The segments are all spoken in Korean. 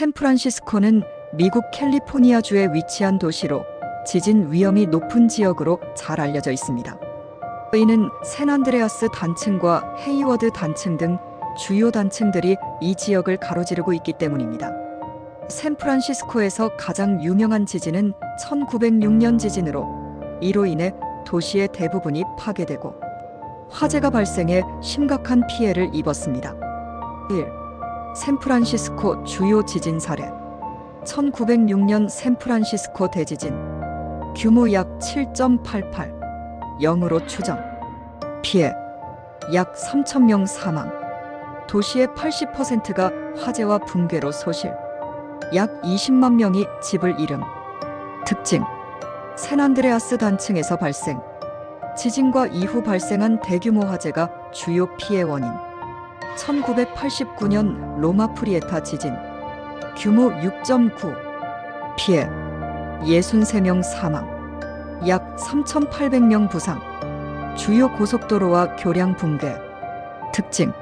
샌프란시스코는 미국 캘리포니아주에 위치한 도시로 지진 위험이 높은 지역으로 잘 알려져 있습니다. 이는 샌안드레아스 단층과 헤이워드 단층 등 주요 단층들이 이 지역을 가로지르고 있기 때문입니다. 샌프란시스코에서 가장 유명한 지진은 1906년 지진으로 이로 인해 도시의 대부분이 파괴되고 화재가 발생해 심각한 피해를 입었습니다. 1. 샌프란시스코 주요 지진 사례 1906년 샌프란시스코 대지진 규모 약 7.88 0으로 추정 피해 약 3,000명 사망 도시의 80%가 화재와 붕괴로 소실 약 20만 명이 집을 잃음 특징 샌안드레아스 단층에서 발생 지진과 이후 발생한 대규모 화재가 주요 피해 원인 1989년 로마 프리에타 지진 규모 6.9 피해 63명 사망 약 3,800명 부상 주요 고속도로와 교량 붕괴 특징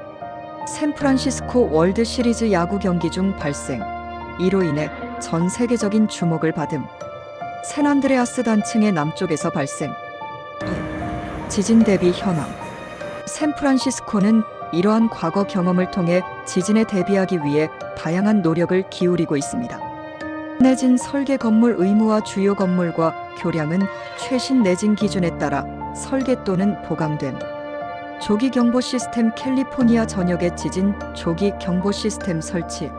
샌프란시스코 월드 시리즈 야구 경기 중 발생 이로 인해 전 세계적인 주목을 받음 샌안드레아스 단층의 남쪽에서 발생 지진 대비 현황 샌프란시스코는 이러한 과거 경험을 통해 지진에 대비하기 위해 다양한 노력을 기울이고 있습니다. 내진 설계 건물 의무화 주요 건물과 교량은 최신 내진 기준에 따라 설계 또는 보강됨. 조기 경보 시스템 캘리포니아 전역의 지진 조기 경보 시스템 설치.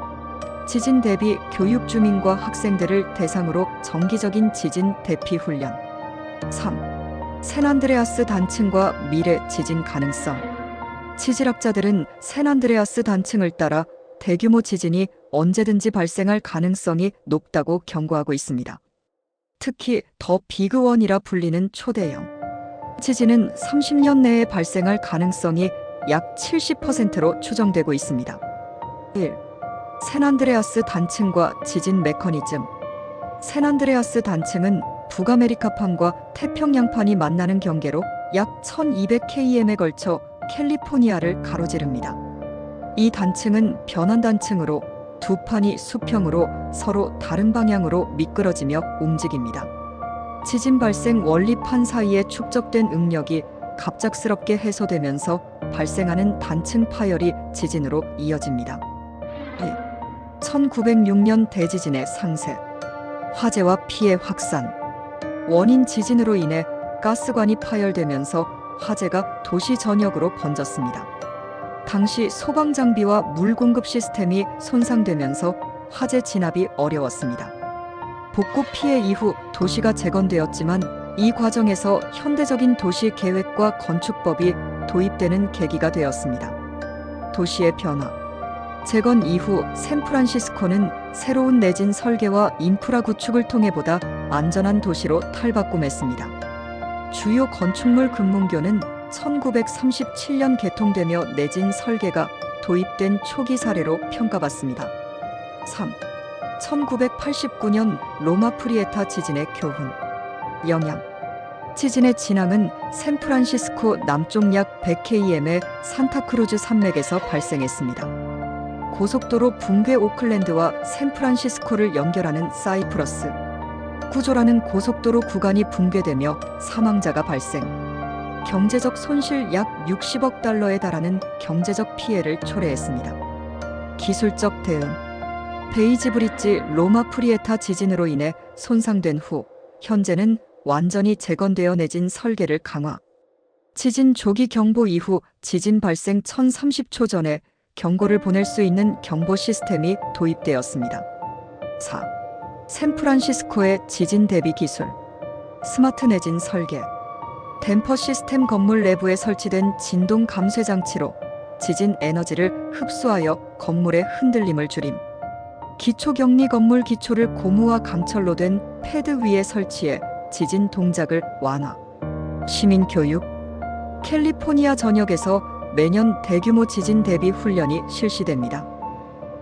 지진 대비 교육 주민과 학생들을 대상으로 정기적인 지진 대피 훈련. 3. 샌안드레아스 단층과 미래 지진 가능성. 지질학자들은 샌안드레아스 단층을 따라 대규모 지진이 언제든지 발생할 가능성이 높다고 경고하고 있습니다. 특히 더 비그1이라 불리는 초대형 지진은 30년 내에 발생할 가능성이 약 70%로 추정되고 있습니다. 1. 샌안드레아스 단층과 지진 메커니즘. 샌안드레아스 단층은 북아메리카판과 태평양판이 만나는 경계로 약 1200km에 걸쳐 캘리포니아를 가로지릅니다. 이 단층은 변환 단층으로 두 판이 수평으로 서로 다른 방향으로 미끄러지며 움직입니다. 지진 발생 원리판 사이에 축적된 응력이 갑작스럽게 해소되면서 발생하는 단층 파열이 지진으로 이어집니다. 1906년 대지진의 상세. 화재와 피해 확산. 원인 지진으로 인해 가스관이 파열되면서 화재가 도시 전역으로 번졌습니다. 당시 소방 장비와 물 공급 시스템이 손상되면서 화재 진압이 어려웠습니다. 복구 피해 이후 도시가 재건되었지만 이 과정에서 현대적인 도시 계획과 건축법이 도입되는 계기가 되었습니다. 도시의 변화. 재건 이후 샌프란시스코는 새로운 내진 설계와 인프라 구축을 통해 보다 안전한 도시로 탈바꿈했습니다. 주요 건축물 금문교는 1937년 개통되며 내진 설계가 도입된 초기 사례로 평가받습니다. 3. 1989년 로마 프리에타 지진의 교훈. 영향. 지진의 진앙은 샌프란시스코 남쪽 약 100km의 산타크루즈 산맥에서 발생했습니다. 고속도로 붕괴 오클랜드와 샌프란시스코를 연결하는 사이프러스 구조라는 고속도로 구간이 붕괴되며 사망자가 발생. 경제적 손실 약 60억 달러에 달하는 경제적 피해를 초래했습니다. 기술적 대응. 베이지 브릿지 로마 프리에타 지진으로 인해 손상된 후 현재는 완전히 재건되어 내진 설계를 강화. 지진 조기 경보 이후 지진 발생 1030초 전에 경고를 보낼 수 있는 경보 시스템이 도입되었습니다. 4. 샌프란시스코의 지진 대비 기술. 스마트 내진 설계. 댐퍼 시스템 건물 내부에 설치된 진동 감쇄 장치로 지진 에너지를 흡수하여 건물의 흔들림을 줄임. 기초 격리 건물 기초를 고무와 강철로 된 패드 위에 설치해 지진 동작을 완화. 시민 교육. 캘리포니아 전역에서 매년 대규모 지진 대비 훈련이 실시됩니다.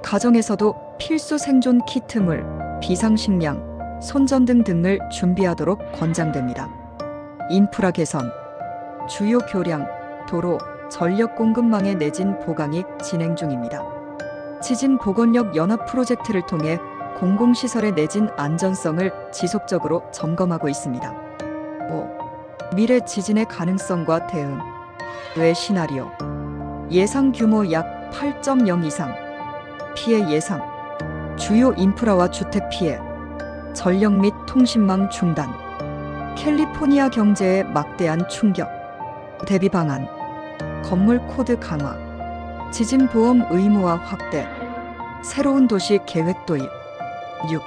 가정에서도 필수 생존 키트물, 비상식량, 손전등 등을 준비하도록 권장됩니다. 인프라 개선. 주요 교량, 도로, 전력 공급망의 내진 보강이 진행 중입니다. 지진 보건력 연합 프로젝트를 통해 공공시설의 내진 안전성을 지속적으로 점검하고 있습니다. 5. 미래 지진의 가능성과 대응. 외 시나리오. 예상 규모 약 8.0 이상. 피해 예상. 주요 인프라와 주택 피해. 전력 및 통신망 중단. 캘리포니아 경제에 막대한 충격. 대비 방안. 건물 코드 강화. 지진 보험 의무화 확대. 새로운 도시 계획 도입. 6.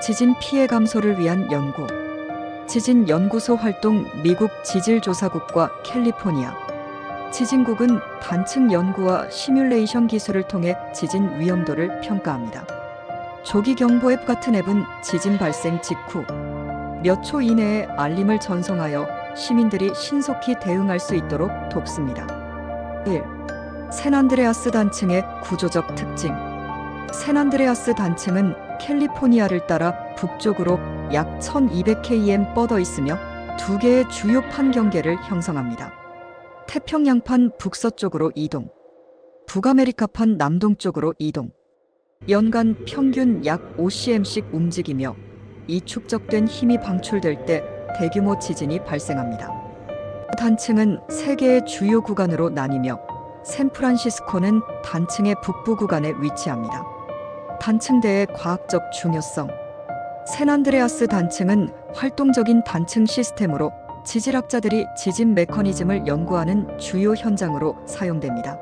지진 피해 감소를 위한 연구. 지진 연구소 활동. 미국 지질조사국과 캘리포니아 지진국은 단층 연구와 시뮬레이션 기술을 통해 지진 위험도를 평가합니다. 조기 경보 앱 같은 앱은 지진 발생 직후 몇 초 이내에 알림을 전송하여 시민들이 신속히 대응할 수 있도록 돕습니다. 1. 샌안드레아스 단층의 구조적 특징. 샌안드레아스 단층은 캘리포니아를 따라 북쪽으로 약 1200km 뻗어 있으며 두 개의 주요 판 경계를 형성합니다. 태평양판 북서쪽으로 이동, 북아메리카판 남동쪽으로 이동. 연간 평균 약 5cm씩 움직이며 이 축적된 힘이 방출될 때 대규모 지진이 발생합니다. 단층은 세 개의 주요 구간으로 나뉘며 샌프란시스코는 단층의 북부 구간에 위치합니다. 단층대의 과학적 중요성. 샌안드레아스 단층은 활동적인 단층 시스템으로 지질학자들이 지진 메커니즘을 연구하는 주요 현장으로 사용됩니다.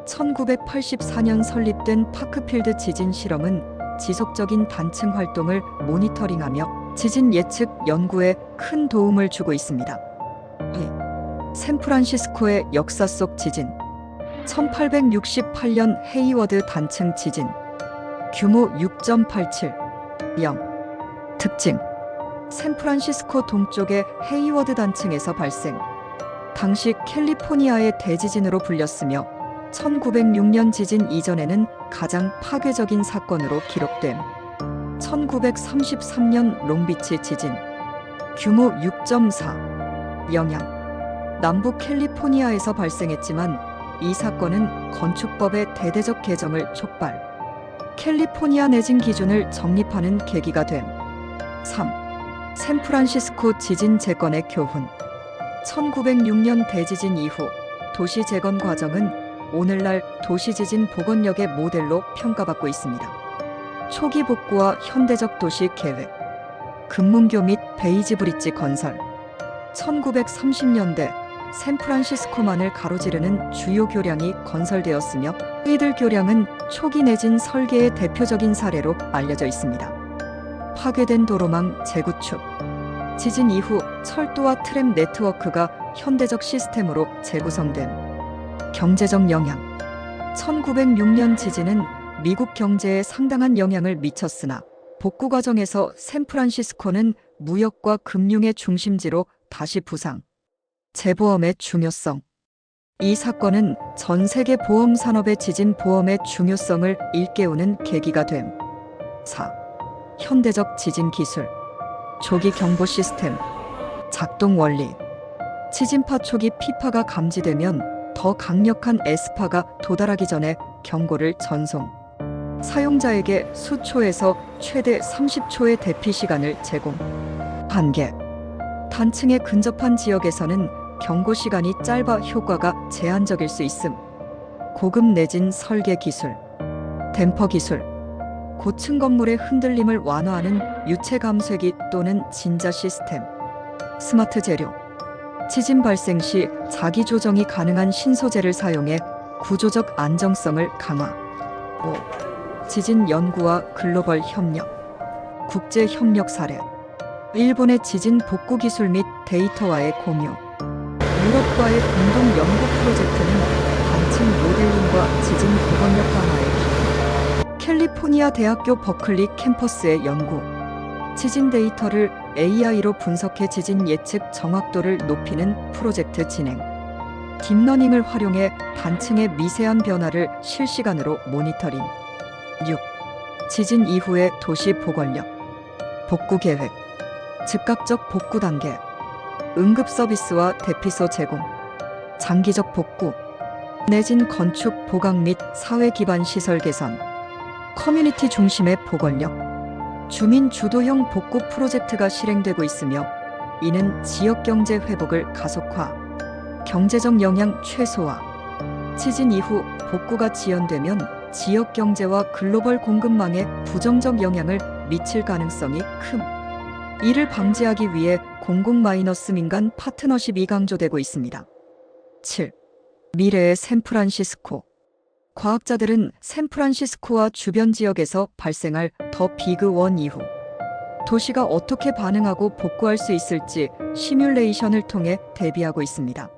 1984년 설립된 파크필드 지진 실험은 지속적인 단층 활동을 모니터링하며 지진 예측 연구에 큰 도움을 주고 있습니다. 2. 샌프란시스코의 역사 속 지진. 1868년 헤이워드 단층 지진. 규모 6.87. 0. 특징. 샌프란시스코 동쪽의 헤이워드 단층에서 발생. 당시 캘리포니아의 대지진으로 불렸으며 1906년 지진 이전에는 가장 파괴적인 사건으로 기록됨. 1933년 롱비치 지진. 규모 6.4. 영향. 남부 캘리포니아에서 발생했지만 이 사건은 건축법의 대대적 개정을 촉발. 캘리포니아 내진 기준을 정립하는 계기가 됨. 3. 샌프란시스코 지진 재건의 교훈. 1906년 대지진 이후 도시 재건 과정은 오늘날 도시지진 보건력의 모델로 평가받고 있습니다. 초기 복구와 현대적 도시 계획. 금문교 및 베이지 브릿지 건설. 1930년대 샌프란시스코만을 가로지르는 주요 교량이 건설되었으며 이들 교량은 초기 내진 설계의 대표적인 사례로 알려져 있습니다. 파괴된 도로망 재구축. 지진 이후 철도와 트램 네트워크가 현대적 시스템으로 재구성됨. 경제적 영향. 1906년 지진은 미국 경제에 상당한 영향을 미쳤으나 복구 과정에서 샌프란시스코는 무역과 금융의 중심지로 다시 부상. 재보험의 중요성. 이 사건은 전 세계 보험 산업의 지진 보험의 중요성을 일깨우는 계기가 됨. 4. 현대적 지진 기술. 조기 경보 시스템. 작동 원리. 지진파 초기 P파가 감지되면 더 강력한 S파가 도달하기 전에 경고를 전송. 사용자에게 수초에서 최대 30초의 대피 시간을 제공. 한계. 단층에 근접한 지역에서는 경고 시간이 짧아 효과가 제한적일 수 있음. 고급 내진 설계 기술. 댐퍼 기술. 고층 건물의 흔들림을 완화하는 유체 감쇄기 또는 진자 시스템. 스마트 재료. 지진 발생 시 자기 조정이 가능한 신소재를 사용해 구조적 안정성을 강화. 5. 지진 연구와 글로벌 협력. 국제 협력 사례. 일본의 지진 복구 기술 및 데이터와의 공유. 유럽과의 공동 연구 프로젝트는 단층 모델링과 지진 보건력 강화에 기여. 캘리포니아 대학교 버클리 캠퍼스의 연구. 지진 데이터를 AI로 분석해 지진 예측 정확도를 높이는 프로젝트 진행. 딥러닝을 활용해 단층의 미세한 변화를 실시간으로 모니터링. 6. 지진 이후의 도시 보건력. 복구 계획. 즉각적 복구 단계. 응급 서비스와 대피소 제공. 장기적 복구. 내진 건축, 보강 및 사회 기반 시설 개선, 커뮤니티 중심의 보건력, 주민 주도형 복구 프로젝트가 실행되고 있으며 이는 지역 경제 회복을 가속화, 경제적 영향 최소화, 지진 이후 복구가 지연되면 지역 경제와 글로벌 공급망에 부정적 영향을 미칠 가능성이 큼. 이를 방지하기 위해 공공-민간 파트너십이 강조되고 있습니다. 7. 미래의 샌프란시스코. 과학자들은 샌프란시스코와 주변 지역에서 발생할 더 비그 원 이후 도시가 어떻게 반응하고 복구할 수 있을지 시뮬레이션을 통해 대비하고 있습니다.